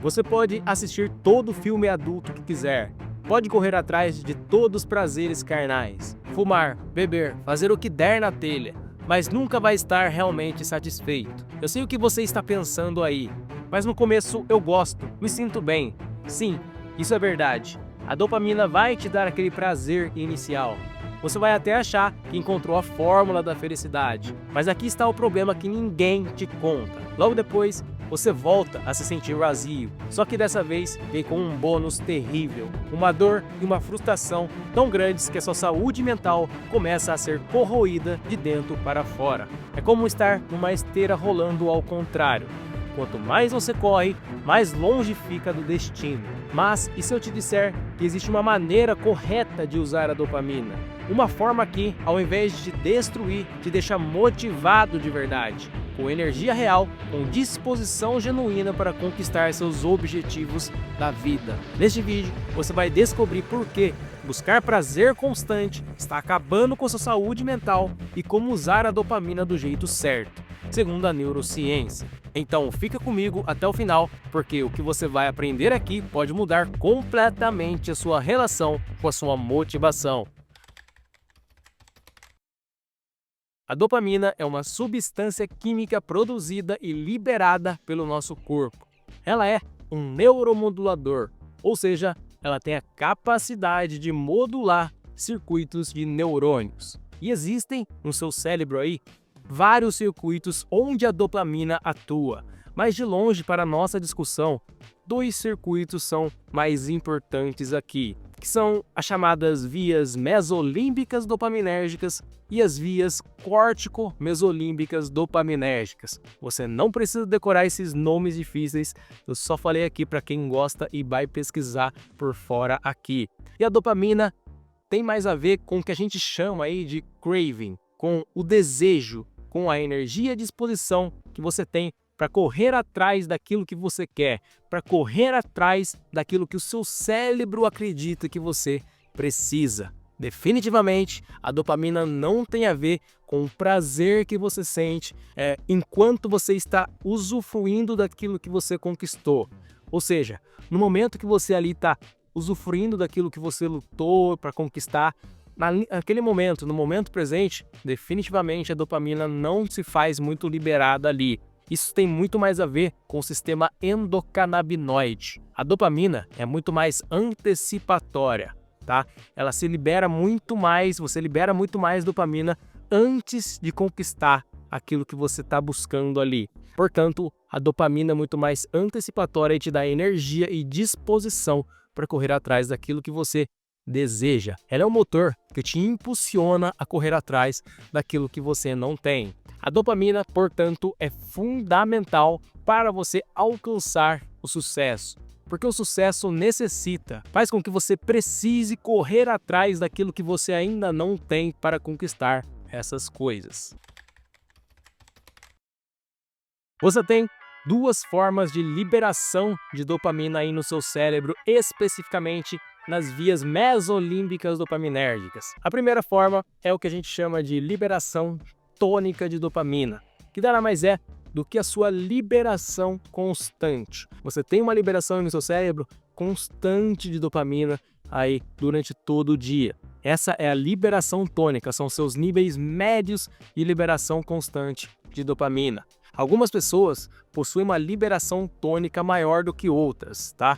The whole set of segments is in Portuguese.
Você pode assistir todo filme adulto que quiser. Pode correr atrás de todos os prazeres carnais. Fumar, beber, fazer o que der na telha. Mas nunca vai estar realmente satisfeito. Eu sei o que você está pensando aí. Mas no começo eu gosto, me sinto bem. Sim, isso é verdade. A dopamina vai te dar aquele prazer inicial. Você vai até achar que encontrou a fórmula da felicidade. Mas aqui está o problema que ninguém te conta. Logo depois, você volta a se sentir vazio. Só que dessa vez vem com um bônus terrível. Uma dor e uma frustração tão grandes que a sua saúde mental começa a ser corroída de dentro para fora. É como estar numa esteira rolando ao contrário. Quanto mais você corre, mais longe fica do destino. Mas e se eu te disser que existe uma maneira correta de usar a dopamina? Uma forma que, ao invés de te destruir, te deixa motivado de verdade, com energia real, com disposição genuína para conquistar seus objetivos da vida. Neste vídeo, você vai descobrir por que buscar prazer constante está acabando com sua saúde mental e como usar a dopamina do jeito certo, segundo a neurociência. Então fica comigo até o final, porque o que você vai aprender aqui pode mudar completamente a sua relação com a sua motivação. A dopamina é uma substância química produzida e liberada pelo nosso corpo. Ela é um neuromodulador, ou seja, ela tem a capacidade de modular circuitos de neurônios. E existem no seu cérebro aí vários circuitos onde a dopamina atua, mas de longe para a nossa discussão, dois circuitos são mais importantes aqui, que são as chamadas vias mesolímbicas dopaminérgicas e as vias córtico-mesolímbicas dopaminérgicas. Você não precisa decorar esses nomes difíceis, eu só falei aqui para quem gosta e vai pesquisar por fora aqui. E a dopamina tem mais a ver com o que a gente chama aí de craving, com o desejo, com a energia e disposição que você tem para correr atrás daquilo que você quer, para correr atrás daquilo que o seu cérebro acredita que você precisa. Definitivamente, a dopamina não tem a ver com o prazer que você sente enquanto você está usufruindo daquilo que você conquistou. Ou seja, no momento que você ali está usufruindo daquilo que você lutou para conquistar, naquele momento, no momento presente, definitivamente a dopamina não se faz muito liberada ali. Isso tem muito mais a ver com o sistema endocannabinoide. A dopamina é muito mais antecipatória, tá? Ela se libera muito mais, você libera muito mais dopamina antes de conquistar aquilo que você está buscando ali. Portanto, a dopamina é muito mais antecipatória e te dá energia e disposição para correr atrás daquilo que você deseja. Ela é o motor que te impulsiona a correr atrás daquilo que você não tem. A dopamina, portanto, é fundamental para você alcançar o sucesso. Porque o sucesso faz com que você precise correr atrás daquilo que você ainda não tem para conquistar essas coisas. Você tem duas formas de liberação de dopamina aí no seu cérebro, especificamente nas vias mesolímbicas dopaminérgicas. A primeira forma é o que a gente chama de liberação tônica de dopamina, que nada mais é do que a sua liberação constante. Você tem uma liberação no seu cérebro constante de dopamina aí durante todo o dia. Essa é a liberação tônica, são seus níveis médios de liberação constante de dopamina. Algumas pessoas possuem uma liberação tônica maior do que outras, tá?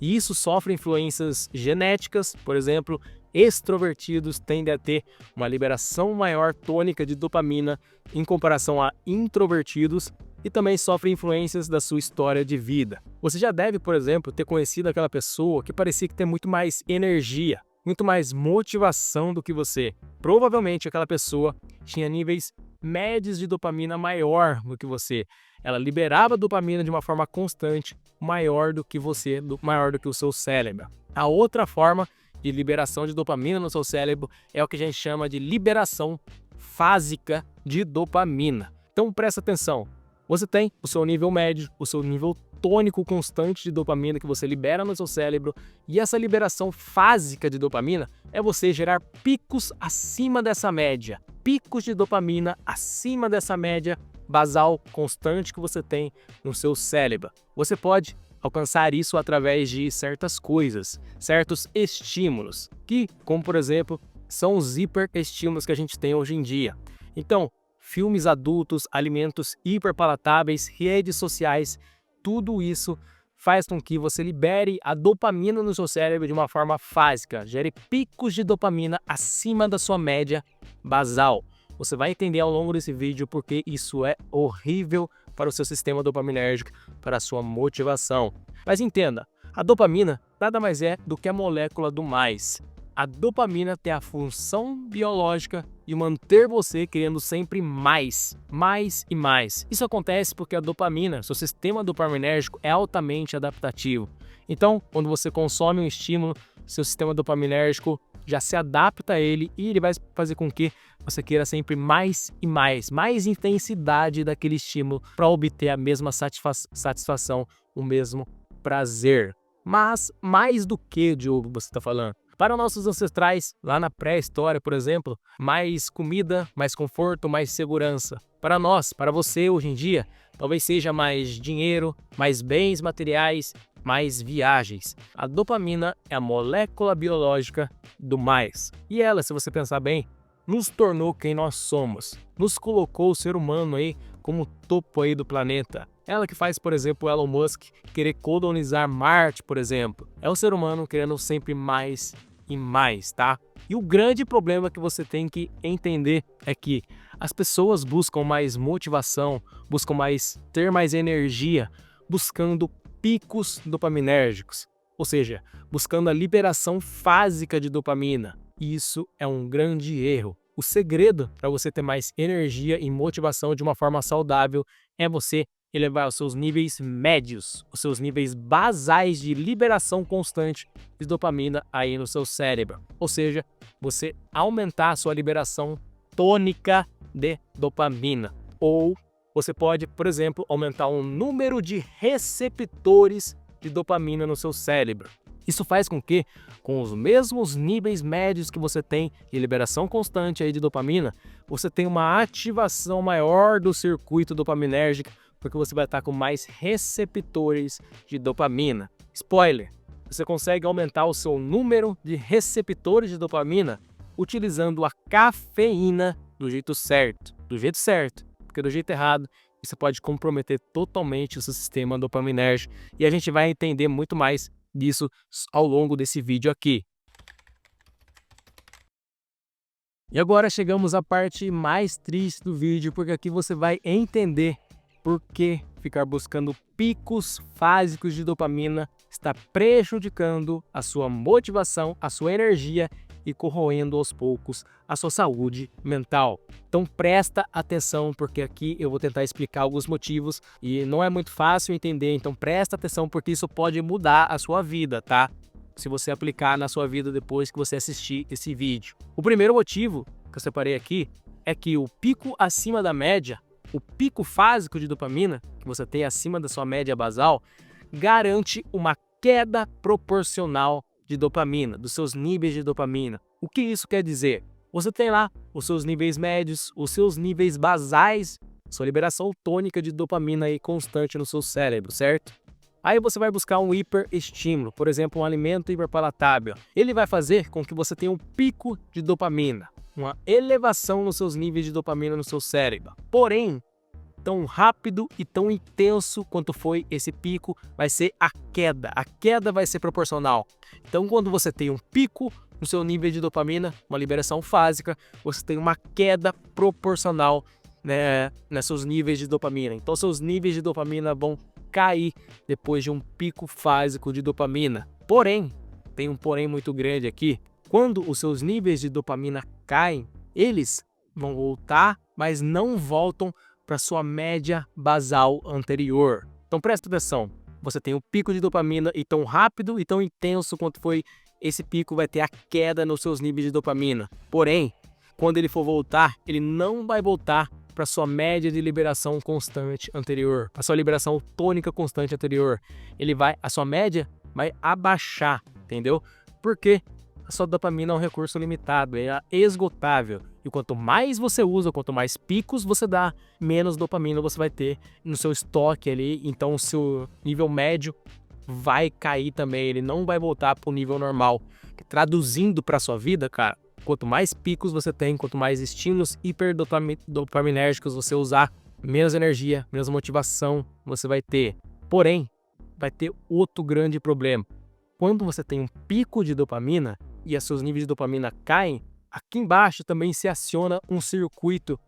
E isso sofre influências genéticas, por exemplo, extrovertidos tendem a ter uma liberação maior tônica de dopamina em comparação a introvertidos e também sofre influências da sua história de vida. Você já deve, por exemplo, ter conhecido aquela pessoa que parecia que tem muito mais energia, muito mais motivação do que você. Provavelmente aquela pessoa tinha níveis médios de dopamina maior do que você. Ela liberava dopamina de uma forma constante, maior do que você, maior do que o seu cérebro. A outra forma de liberação de dopamina no seu cérebro é o que a gente chama de liberação fásica de dopamina. Então presta atenção, você tem o seu nível médio, o seu nível tônico constante de dopamina que você libera no seu cérebro, e essa liberação fásica de dopamina é você gerar picos acima dessa média, picos de dopamina acima dessa média basal constante que você tem no seu cérebro. Você pode alcançar isso através de certas coisas, certos estímulos, que, como por exemplo, são os hiperestímulos que a gente tem hoje em dia. Então, filmes adultos, alimentos hiperpalatáveis, redes sociais, tudo isso faz com que você libere a dopamina no seu cérebro de uma forma fásica, gere picos de dopamina acima da sua média basal. Você vai entender ao longo desse vídeo porque isso é horrível para o seu sistema dopaminérgico, para a sua motivação. Mas entenda, a dopamina nada mais é do que a molécula do mais. A dopamina tem a função biológica de manter você querendo sempre mais, mais e mais. Isso acontece porque a dopamina, seu sistema dopaminérgico, é altamente adaptativo. Então, quando você consome um estímulo, seu sistema dopaminérgico já se adapta a ele e ele vai fazer com que você queira sempre mais e mais intensidade daquele estímulo para obter a mesma satisfação, o mesmo prazer. Mas mais do que, Diogo, você está falando? Para nossos ancestrais, lá na pré-história, por exemplo, mais comida, mais conforto, mais segurança. Para nós, para você hoje em dia, talvez seja mais dinheiro, mais bens materiais, mais viagens. A dopamina é a molécula biológica do mais. E ela, se você pensar bem, nos tornou quem nós somos. Nos colocou o ser humano aí como topo aí do planeta. Ela que faz, por exemplo, o Elon Musk querer colonizar Marte, por exemplo. É o ser humano querendo sempre mais e mais, tá? E o grande problema que você tem que entender é que as pessoas buscam mais motivação, buscam ter mais energia, buscando picos dopaminérgicos, ou seja, buscando a liberação fásica de dopamina. E isso é um grande erro. O segredo para você ter mais energia e motivação de uma forma saudável é você elevar os seus níveis médios, os seus níveis basais de liberação constante de dopamina aí no seu cérebro. Ou seja, você aumentar a sua liberação tônica de dopamina. Ou você pode, por exemplo, aumentar o número de receptores de dopamina no seu cérebro. Isso faz com que, com os mesmos níveis médios que você tem de liberação constante aí de dopamina, você tenha uma ativação maior do circuito dopaminérgico, porque você vai estar com mais receptores de dopamina. Spoiler, você consegue aumentar o seu número de receptores de dopamina utilizando a cafeína do jeito certo. Porque do jeito errado, isso pode comprometer totalmente o seu sistema dopaminérgico. E a gente vai entender muito mais disso ao longo desse vídeo aqui. E agora chegamos à parte mais triste do vídeo, porque aqui você vai entender por que ficar buscando picos fásicos de dopamina está prejudicando a sua motivação, a sua energia e corroendo aos poucos a sua saúde mental. Então presta atenção, porque aqui eu vou tentar explicar alguns motivos e não é muito fácil entender, então presta atenção porque isso pode mudar a sua vida, tá? Se você aplicar na sua vida depois que você assistir esse vídeo. O primeiro motivo que eu separei aqui é que o pico acima da média, o pico fásico de dopamina que você tem acima da sua média basal, garante uma queda proporcional de dopamina, dos seus níveis de dopamina. O que isso quer dizer? Você tem lá os seus níveis médios, os seus níveis basais, sua liberação tônica de dopamina aí constante no seu cérebro, certo? Aí você vai buscar um hiperestímulo, por exemplo, um alimento hiperpalatável. Ele vai fazer com que você tenha um pico de dopamina, uma elevação nos seus níveis de dopamina no seu cérebro. Porém, tão rápido e tão intenso quanto foi esse pico vai ser a queda. A queda vai ser proporcional. Então, quando você tem um pico no seu nível de dopamina, uma liberação fásica, você tem uma queda proporcional, né, nos seus níveis de dopamina. Então, seus níveis de dopamina vão cair depois de um pico fásico de dopamina. Porém, tem um porém muito grande aqui. Quando os seus níveis de dopamina caem, eles vão voltar, mas não voltam para sua média basal anterior. Então presta atenção, você tem um pico de dopamina e tão rápido e tão intenso quanto foi esse pico vai ter a queda nos seus níveis de dopamina. Porém, quando ele for voltar, ele não vai voltar para sua média de liberação constante anterior, para sua liberação tônica constante anterior. A sua média vai abaixar, entendeu? Porque a sua dopamina é um recurso limitado, é esgotável. E quanto mais você usa, quanto mais picos você dá, menos dopamina você vai ter no seu estoque ali. Então o seu nível médio vai cair também, ele não vai voltar para o nível normal. Traduzindo para sua vida, cara, quanto mais picos você tem, quanto mais estímulos hiperdopaminérgicos você usar, menos energia, menos motivação você vai ter. Porém, vai ter outro grande problema. Quando você tem um pico de dopamina e os seus níveis de dopamina caem, aqui embaixo também se aciona um circuito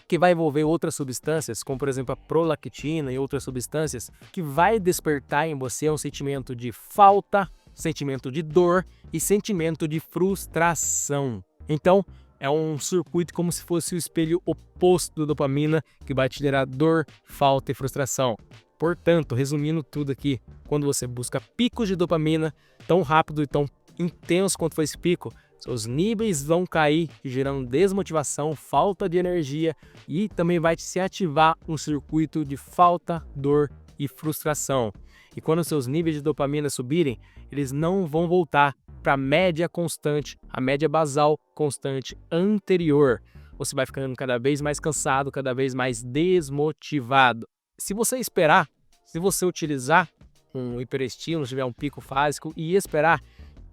que vai envolver outras substâncias, como por exemplo a prolactina e outras substâncias, que vai despertar em você um sentimento de falta, sentimento de dor e sentimento de frustração. Então, é um circuito como se fosse o espelho oposto da dopamina, que vai te gerar dor, falta e frustração. Portanto, resumindo tudo aqui, quando você busca picos de dopamina tão rápido e tão intenso quanto foi esse pico, seus níveis vão cair, gerando desmotivação, falta de energia e também vai se ativar um circuito de falta, dor e frustração. E quando seus níveis de dopamina subirem, eles não vão voltar para a média constante, a média basal constante anterior. Você vai ficando cada vez mais cansado, cada vez mais desmotivado. Se você esperar, se você utilizar um hiperestímulo, tiver um pico fásico e esperar,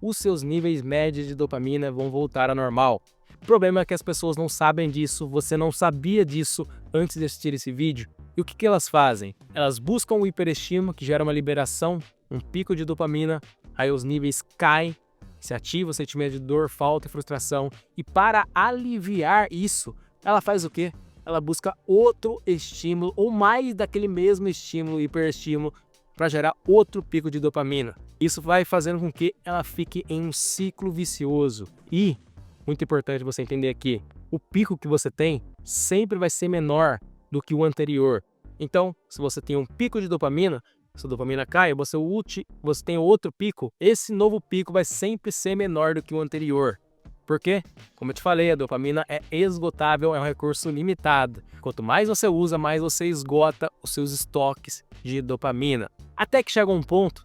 os seus níveis médios de dopamina vão voltar ao normal. O problema é que as pessoas não sabem disso, você não sabia disso antes de assistir esse vídeo. E o que elas fazem? Elas buscam o hiperestímulo, que gera uma liberação, um pico de dopamina, aí os níveis caem, se ativa o sentimento de dor, falta e frustração. E para aliviar isso, ela faz o quê? Ela busca outro estímulo, ou mais daquele mesmo estímulo, hiperestímulo, para gerar outro pico de dopamina. Isso vai fazendo com que ela fique em um ciclo vicioso. E, muito importante você entender aqui, o pico que você tem sempre vai ser menor do que o anterior. Então, se você tem um pico de dopamina, se a dopamina cai, você tem outro pico, esse novo pico vai sempre ser menor do que o anterior. Porque, como eu te falei, a dopamina é esgotável, é um recurso limitado. Quanto mais você usa, mais você esgota os seus estoques de dopamina. Até que chega um ponto,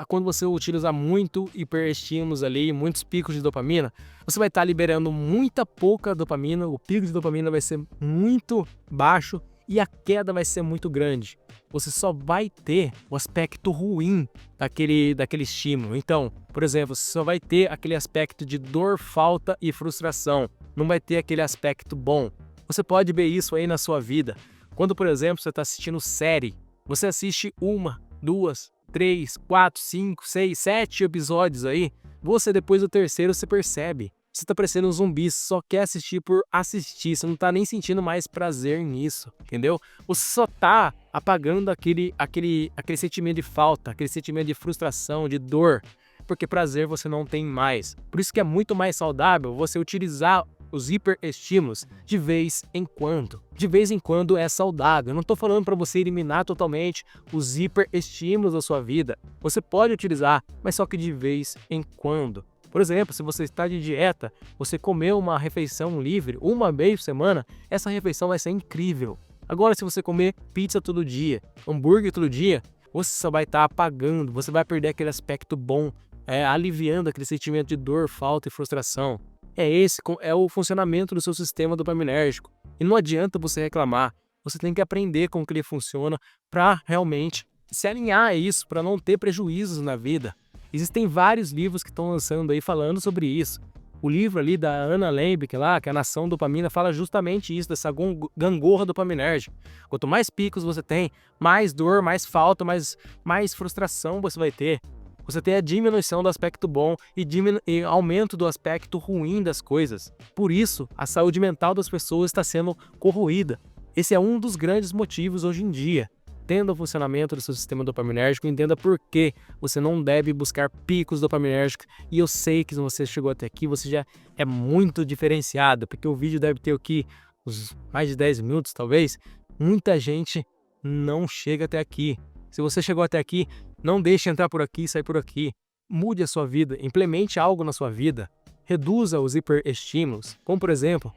quando você utiliza muito hiperestímulos ali, muitos picos de dopamina, você vai estar liberando muita pouca dopamina, o pico de dopamina vai ser muito baixo e a queda vai ser muito grande. Você só vai ter o aspecto ruim daquele estímulo. Então, por exemplo, você só vai ter aquele aspecto de dor, falta e frustração. Não vai ter aquele aspecto bom. Você pode ver isso aí na sua vida. Quando, por exemplo, você está assistindo série, você assiste 1, 2, 3, 4, 5, 6, 7 episódios aí, você depois do terceiro você percebe. Você tá parecendo um zumbi, só quer assistir por assistir, você não tá nem sentindo mais prazer nisso, entendeu? Você só tá apagando aquele sentimento de falta, aquele sentimento de frustração, de dor, porque prazer você não tem mais. Por isso que é muito mais saudável você utilizar os hiperestímulos de vez em quando. De vez em quando é saudável. Eu não tô falando para você eliminar totalmente os hiperestímulos da sua vida. Você pode utilizar, mas só que de vez em quando. Por exemplo, se você está de dieta, você comeu uma refeição livre uma vez por semana, essa refeição vai ser incrível. Agora, se você comer pizza todo dia, hambúrguer todo dia, você só vai estar apagando, você vai perder aquele aspecto bom, aliviando aquele sentimento de dor, falta e frustração. Esse é o funcionamento do seu sistema dopaminérgico. E não adianta você reclamar, você tem que aprender como que ele funciona para realmente se alinhar a isso, para não ter prejuízos na vida. Existem vários livros que estão lançando aí falando sobre isso. O livro ali da Anna Lembeck lá, que é a Nação Dopamina, fala justamente isso, dessa gangorra dopaminérgica. Quanto mais picos você tem, mais dor, mais falta, mais frustração você vai ter. Você tem a diminuição do aspecto bom e aumento do aspecto ruim das coisas. Por isso, a saúde mental das pessoas está sendo corroída. Esse é um dos grandes motivos hoje em dia. Entenda o funcionamento do seu sistema dopaminérgico, entenda por que você não deve buscar picos dopaminérgicos. E eu sei que se você chegou até aqui, você já é muito diferenciado, porque o vídeo deve ter aqui uns mais de 10 minutos, talvez. Muita gente não chega até aqui. Se você chegou até aqui, não deixe entrar por aqui e sair por aqui. Mude a sua vida, implemente algo na sua vida. Reduza os hiperestímulos, como por exemplo,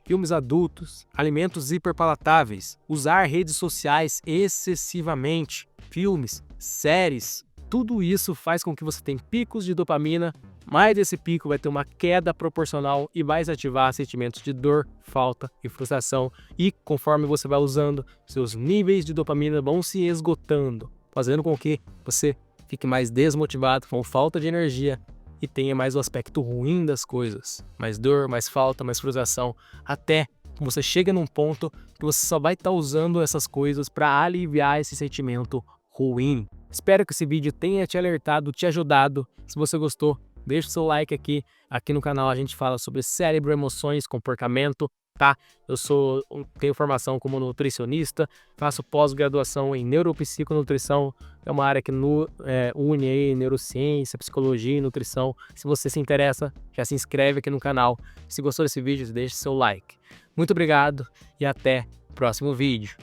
filmes adultos, alimentos hiperpalatáveis, usar redes sociais excessivamente, filmes, séries, tudo isso faz com que você tenha picos de dopamina, mais esse pico vai ter uma queda proporcional e vai ativar sentimentos de dor, falta e frustração. E conforme você vai usando, seus níveis de dopamina vão se esgotando, fazendo com que você fique mais desmotivado, com falta de energia e tenha mais o aspecto ruim das coisas. Mais dor, mais falta, mais frustração, até que você chega num ponto que você só vai estar usando essas coisas para aliviar esse sentimento ruim. Espero que esse vídeo tenha te alertado, te ajudado. Se você gostou, deixa o seu like aqui. Aqui no canal a gente fala sobre cérebro, emoções, comportamento, tá? Tenho formação como nutricionista, faço pós-graduação em neuropsiconutrição, é uma área que une aí neurociência, psicologia e nutrição. Se você se interessa, já se inscreve aqui no canal. Se gostou desse vídeo, deixe seu like. Muito obrigado e até o próximo vídeo.